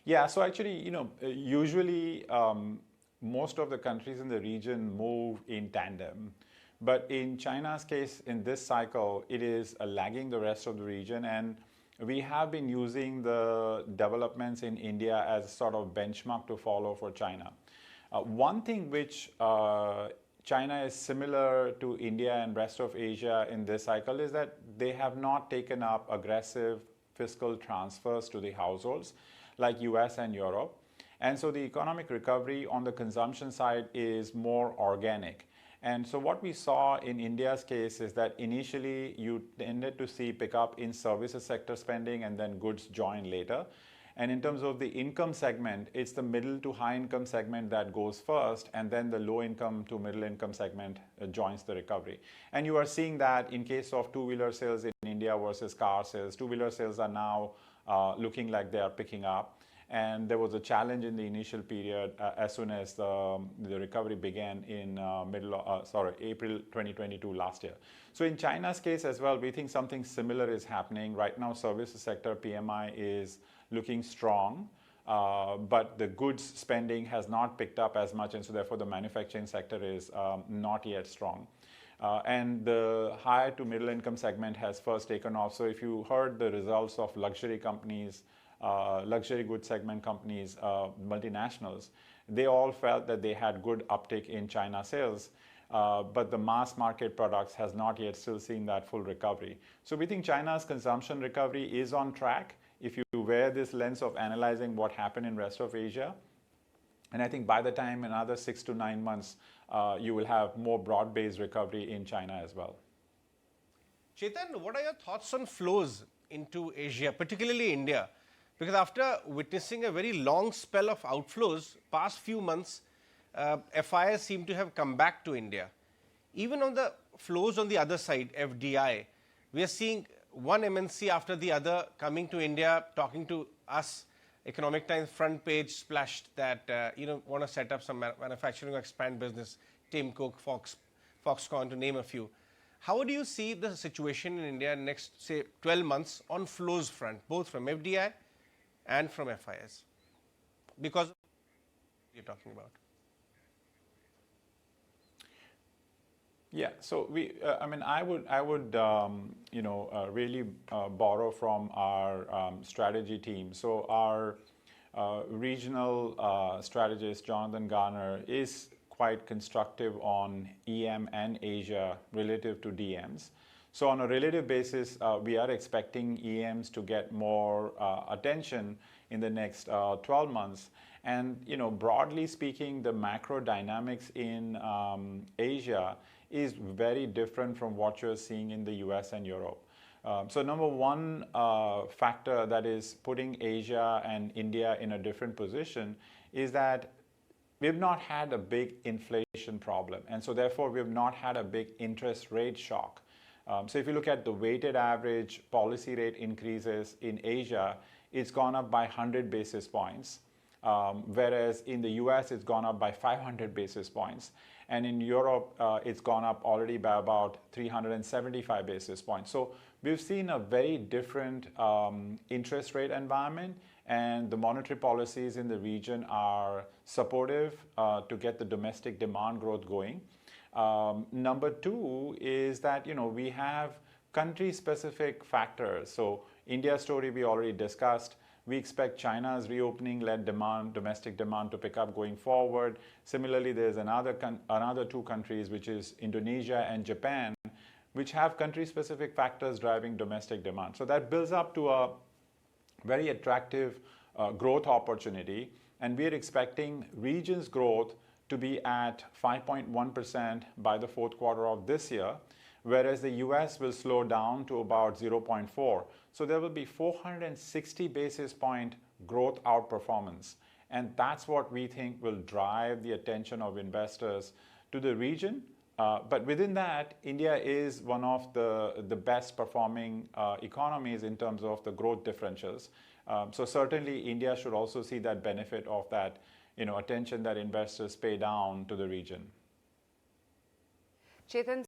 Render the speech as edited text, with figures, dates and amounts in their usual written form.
Yeah, so actually, usually most of the countries in the region move in tandem. But in China's case, in this cycle, it is lagging the rest of the region. And we have been using the developments in India as a sort of benchmark to follow for China. One thing which China is similar to India and rest of Asia in this cycle is that they have not taken up aggressive fiscal transfers to the households like US and Europe. And so the economic recovery on the consumption side is more organic. And so what we saw in India's case is that initially you tended to see pickup in services sector spending and then goods join later. And in terms of the income segment, it's the middle to high income segment that goes first, and then the low income to middle income segment joins the recovery. And you are seeing that in case of two-wheeler sales in India versus car sales. Two-wheeler sales are now looking like they are picking up. And there was a challenge in the initial period as soon as the recovery began in April 2022 last year. So in China's case as well, we think something similar is happening. Right now, services sector PMI is looking strong, but the goods spending has not picked up as much, and so therefore the manufacturing sector is not yet strong. And the higher to middle income segment has first taken off. So if you heard the results of luxury companies, luxury goods segment companies, multinationals, they all felt that they had good uptake in China sales, but the mass market products has not yet still seen that full recovery. So we think China's consumption recovery is on track if you wear this lens of analyzing what happened in rest of Asia. And I think by the time in another 6 to 9 months, you will have more broad-based recovery in China as well. Chetan, what are your thoughts on flows into Asia, particularly India? Because after witnessing a very long spell of outflows, past few months, FIs seem to have come back to India. Even on the flows on the other side, FDI, we are seeing one MNC after the other coming to India, talking to us. Economic Times front page splashed that, want to set up some manufacturing or expand business, Tim Cook, Foxconn, to name a few. How do you see the situation in India next, say, 12 months on flows front, both from FDI and from FIS, because you're talking about? Yeah, so I would really borrow from our strategy team. So our regional strategist Jonathan Garner is quite constructive on EM and Asia relative to DMs. So on a relative basis, we are expecting EMs to get more attention in the next 12 months. And broadly speaking, the macro dynamics in Asia is very different from what you're seeing in the US and Europe. So number one factor that is putting Asia and India in a different position is that we've not had a big inflation problem. And so therefore, we've not had a big interest rate shock. So if you look at the weighted average policy rate increases in Asia, it's gone up by 100 basis points. Whereas in the US, it's gone up by 500 basis points. And in Europe, it's gone up already by about 375 basis points. So we've seen a very different interest rate environment, and the monetary policies in the region are supportive to get the domestic demand growth going. Number two is that, we have country-specific factors. So India's story we already discussed. We expect China's reopening-led demand, domestic demand, to pick up going forward. Similarly, there's another two countries, which is Indonesia and Japan, which have country-specific factors driving domestic demand. So that builds up to a very attractive growth opportunity. And we're expecting regions growth to be at 5.1% by the fourth quarter of this year, whereas the US will slow down to about 0.4. So there will be 460 basis point growth outperformance. And that's what we think will drive the attention of investors to the region. But within that, India is one of the best performing economies in terms of the growth differentials. So certainly India should also see that benefit of that attention that investors pay down to the region. Chetan,